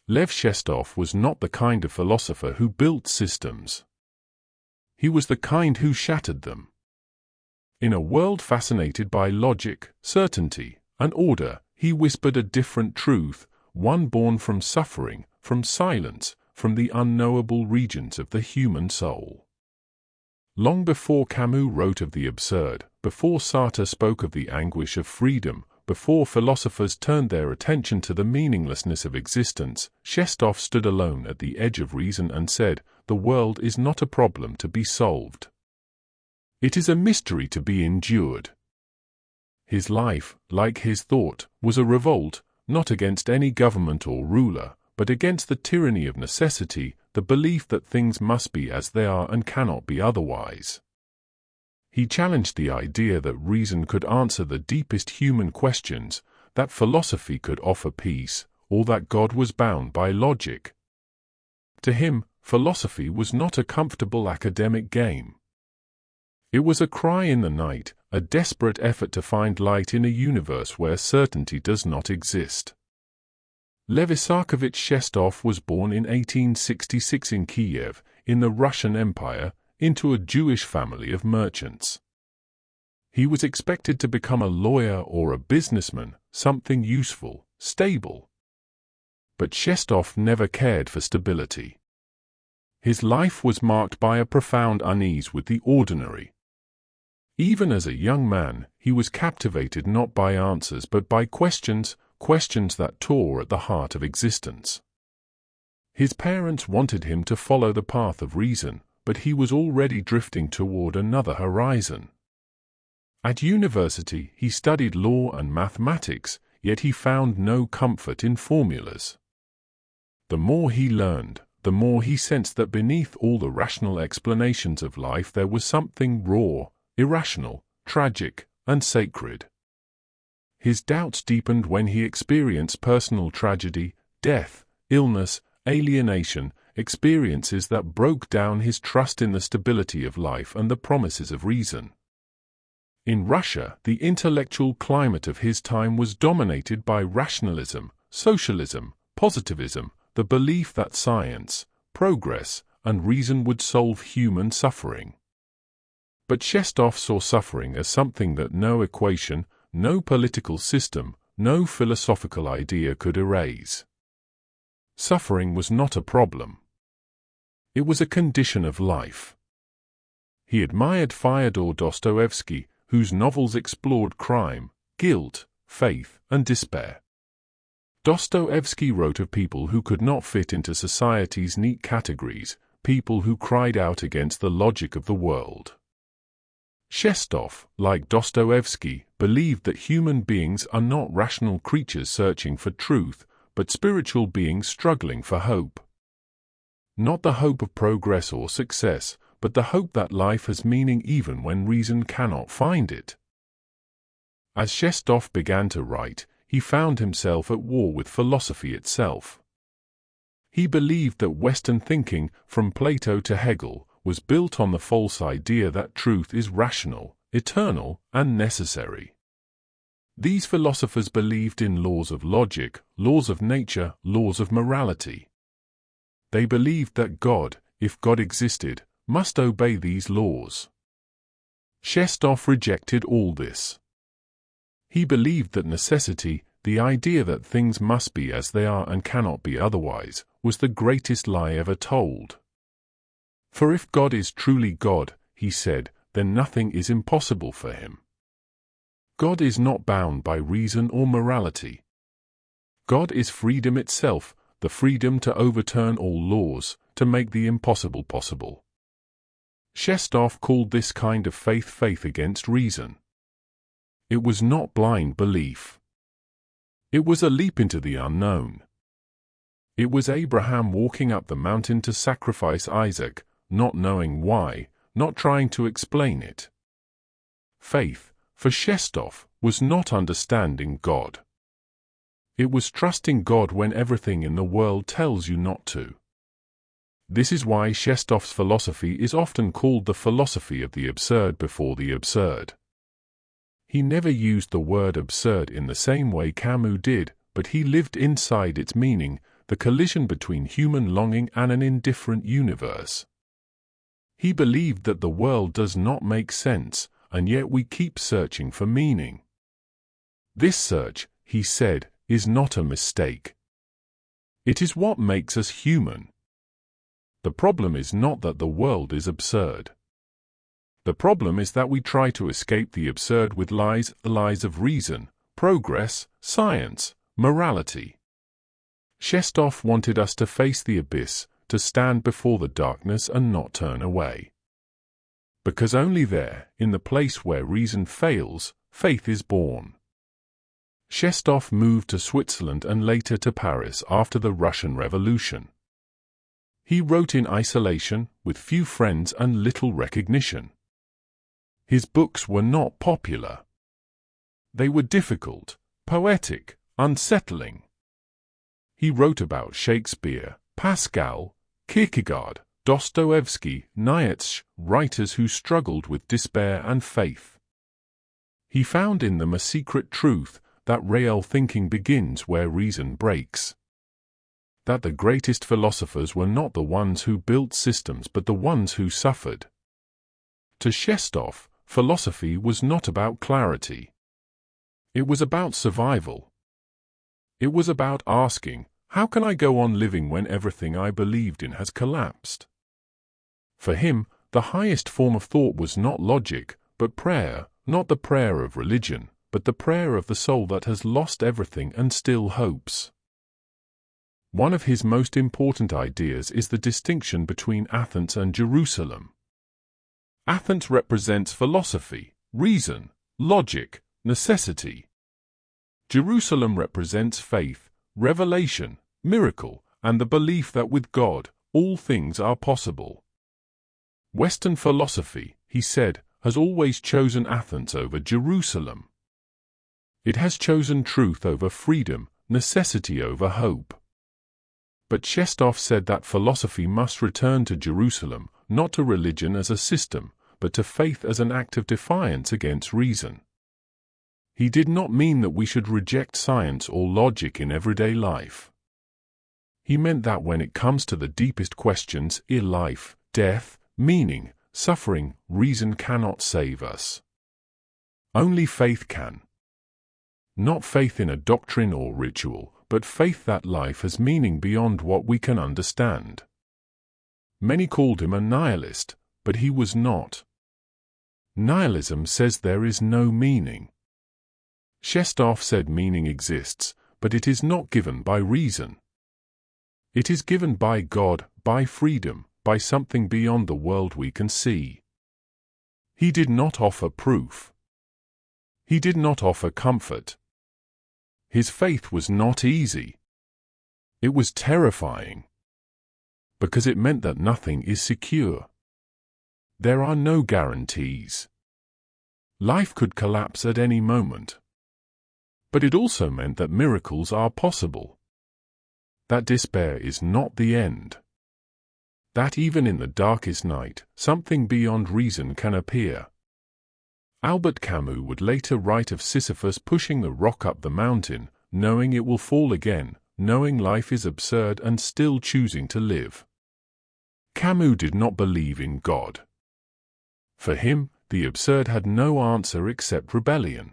Lev Shestov was not the kind of philosopher who built systems. He was the kind who shattered them. In a world fascinated by logic, certainty, and order, he whispered a different truth, one born from suffering, from silence, from the unknowable regions of the human soul. Long before Camus wrote of the absurd, before Sartre spoke of the anguish of freedom, before philosophers turned their attention to the meaninglessness of existence, Shestov stood alone at the edge of reason and said, "The world is not a problem to be solved. It is a mystery to be endured." His life, like his thought, was a revolt, not against any government or ruler, but against the tyranny of necessity, the belief that things must be as they are and cannot be otherwise. He challenged the idea that reason could answer the deepest human questions, that philosophy could offer peace, or that God was bound by logic. To him, philosophy was not a comfortable academic game. It was a cry in the night, a desperate effort to find light in a universe where certainty does not exist. Lev Shestov was born in 1866 in Kiev, in the Russian Empire, into a Jewish family of merchants. He was expected to become a lawyer or a businessman, something useful, stable. But Shestov never cared for stability. His life was marked by a profound unease with the ordinary. Even as a young man, he was captivated not by answers but by questions that tore at the heart of existence. His parents wanted him to follow the path of reason, but he was already drifting toward another horizon. At university, he studied law and mathematics, yet he found no comfort in formulas. The more he learned, the more he sensed that beneath all the rational explanations of life there was something raw, irrational, tragic, and sacred. His doubts deepened when he experienced personal tragedy, death, illness, alienation, experiences that broke down his trust in the stability of life and the promises of reason. In Russia, the intellectual climate of his time was dominated by rationalism, socialism, positivism, the belief that science, progress, and reason would solve human suffering. But Shestov saw suffering as something that no equation, no political system, no philosophical idea could erase. Suffering was not a problem. It was a condition of life. He admired Fyodor Dostoevsky, whose novels explored crime, guilt, faith, and despair. Dostoevsky wrote of people who could not fit into society's neat categories, people who cried out against the logic of the world. Shestov, like Dostoevsky, believed that human beings are not rational creatures searching for truth, but spiritual beings struggling for hope. Not the hope of progress or success, but the hope that life has meaning even when reason cannot find it. As Shestov began to write, he found himself at war with philosophy itself. He believed that Western thinking, from Plato to Hegel, was built on the false idea that truth is rational, eternal, and necessary. These philosophers believed in laws of logic, laws of nature, laws of morality. They believed that God, if God existed, must obey these laws. Shestov rejected all this. He believed that necessity, the idea that things must be as they are and cannot be otherwise, was the greatest lie ever told. For if God is truly God, he said, then nothing is impossible for him. God is not bound by reason or morality. God is freedom itself, the freedom to overturn all laws, to make the impossible possible. Shestov called this kind of faith against reason. It was not blind belief. It was a leap into the unknown. It was Abraham walking up the mountain to sacrifice Isaac, not knowing why, not trying to explain it. Faith, for Shestov, was not understanding God. It was trusting God when everything in the world tells you not to. This is why Shestov's philosophy is often called the philosophy of the absurd before the absurd. He never used the word absurd in the same way Camus did, but he lived inside its meaning, the collision between human longing and an indifferent universe. He believed that the world does not make sense, and yet we keep searching for meaning. This search, he said, is not a mistake. It is what makes us human. The problem is not that the world is absurd. The problem is that we try to escape the absurd with lies of reason, progress, science, morality. Shestov wanted us to face the abyss, to stand before the darkness and not turn away. Because only there, in the place where reason fails, faith is born. Shestov moved to Switzerland and later to Paris after the Russian Revolution. He wrote in isolation, with few friends and little recognition. His books were not popular. They were difficult, poetic, unsettling. He wrote about Shakespeare, Pascal, Kierkegaard, Dostoevsky, Nietzsche, writers who struggled with despair and faith. He found in them a secret truth, that real thinking begins where reason breaks. That the greatest philosophers were not the ones who built systems but the ones who suffered. To Shestov, philosophy was not about clarity. It was about survival. It was about asking, how can I go on living when everything I believed in has collapsed? For him, the highest form of thought was not logic, but prayer, not the prayer of religion, but the prayer of the soul that has lost everything and still hopes. One of his most important ideas is the distinction between Athens and Jerusalem. Athens represents philosophy, reason, logic, necessity. Jerusalem represents faith, revelation, miracle, and the belief that with God, all things are possible. Western philosophy, he said, has always chosen Athens over Jerusalem. It has chosen truth over freedom, necessity over hope. But Shestov said that philosophy must return to Jerusalem, not to religion as a system, but to faith as an act of defiance against reason. He did not mean that we should reject science or logic in everyday life. He meant that when it comes to the deepest questions, life, death, meaning, suffering, reason cannot save us. Only faith can. Not faith in a doctrine or ritual, but faith that life has meaning beyond what we can understand. Many called him a nihilist, but he was not. Nihilism says there is no meaning. Shestov said meaning exists, but it is not given by reason. It is given by God, by freedom, by something beyond the world we can see. He did not offer proof. He did not offer comfort. His faith was not easy. It was terrifying. Because it meant that nothing is secure. There are no guarantees. Life could collapse at any moment. But it also meant that miracles are possible. That despair is not the end. That even in the darkest night, something beyond reason can appear. Albert Camus would later write of Sisyphus pushing the rock up the mountain, knowing it will fall again, knowing life is absurd and still choosing to live. Camus did not believe in God. For him, the absurd had no answer except rebellion.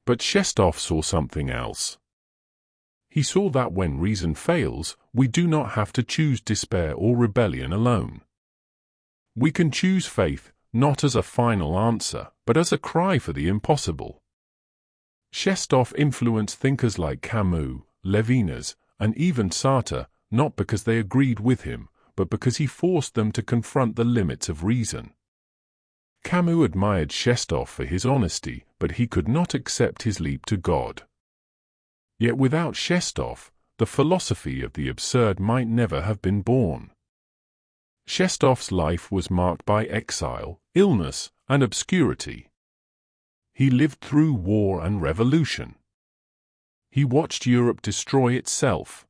But Shestov saw something else. He saw that when reason fails, we do not have to choose despair or rebellion alone. We can choose faith, not as a final answer, but as a cry for the impossible. Shestov influenced thinkers like Camus, Levinas, and even Sartre, not because they agreed with him, but because he forced them to confront the limits of reason. Camus admired Shestov for his honesty, but he could not accept his leap to God. Yet without Shestov, the philosophy of the absurd might never have been born. Shestov's life was marked by exile, illness, and obscurity. He lived through war and revolution. He watched Europe destroy itself.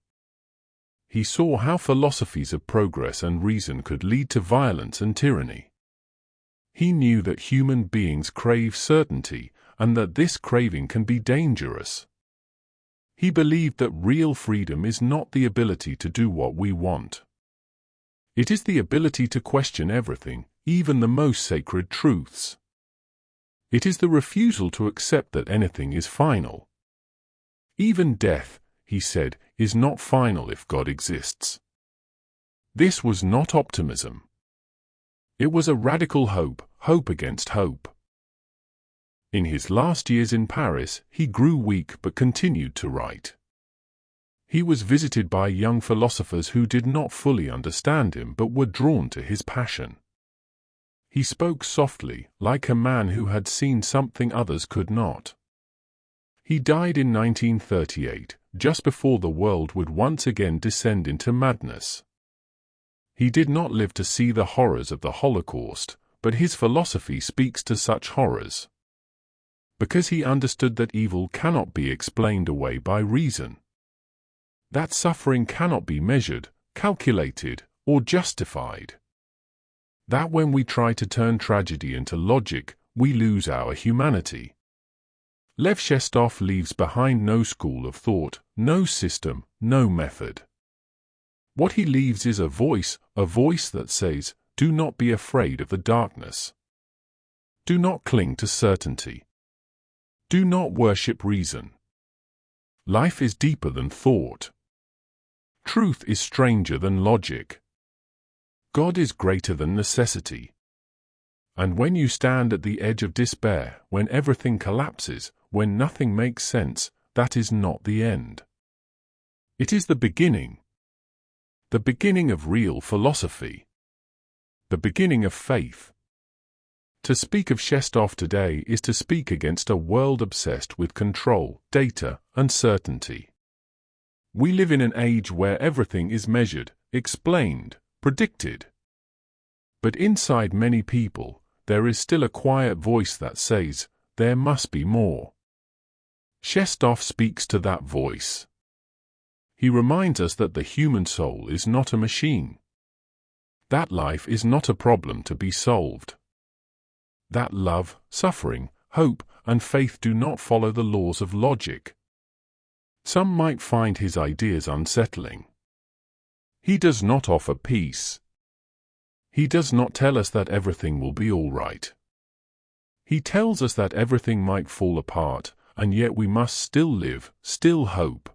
He saw how philosophies of progress and reason could lead to violence and tyranny. He knew that human beings crave certainty, and that this craving can be dangerous. He believed that real freedom is not the ability to do what we want. It is the ability to question everything, even the most sacred truths. It is the refusal to accept that anything is final. Even death, he said, is not final if God exists. This was not optimism. It was a radical hope, hope against hope. In his last years in Paris, he grew weak but continued to write. He was visited by young philosophers who did not fully understand him but were drawn to his passion. He spoke softly, like a man who had seen something others could not. He died in 1938, just before the world would once again descend into madness. He did not live to see the horrors of the Holocaust, but his philosophy speaks to such horrors. Because he understood that evil cannot be explained away by reason. That suffering cannot be measured, calculated, or justified. That when we try to turn tragedy into logic, we lose our humanity. Lev Shestov leaves behind no school of thought, no system, no method. What he leaves is a voice that says, do not be afraid of the darkness. Do not cling to certainty. Do not worship reason. Life is deeper than thought. Truth is stranger than logic. God is greater than necessity. And when you stand at the edge of despair, when everything collapses, when nothing makes sense, that is not the end. It is the beginning. The beginning of real philosophy. The beginning of faith. To speak of Shestov today is to speak against a world obsessed with control, data, and certainty. We live in an age where everything is measured, explained, predicted. But inside many people, there is still a quiet voice that says, there must be more. Shestov speaks to that voice. He reminds us that the human soul is not a machine. That life is not a problem to be solved. That love, suffering, hope, and faith do not follow the laws of logic. Some might find his ideas unsettling. He does not offer peace. He does not tell us that everything will be all right. He tells us that everything might fall apart, and yet we must still live, still hope.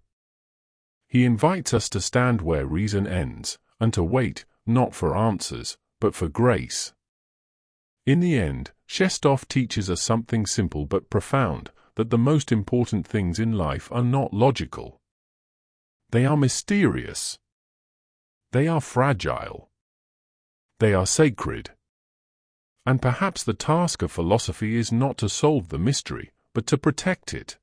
He invites us to stand where reason ends, and to wait, not for answers, but for grace. In the end, Shestov teaches us something simple but profound, that the most important things in life are not logical. They are mysterious. They are fragile. They are sacred. And perhaps the task of philosophy is not to solve the mystery, but to protect it.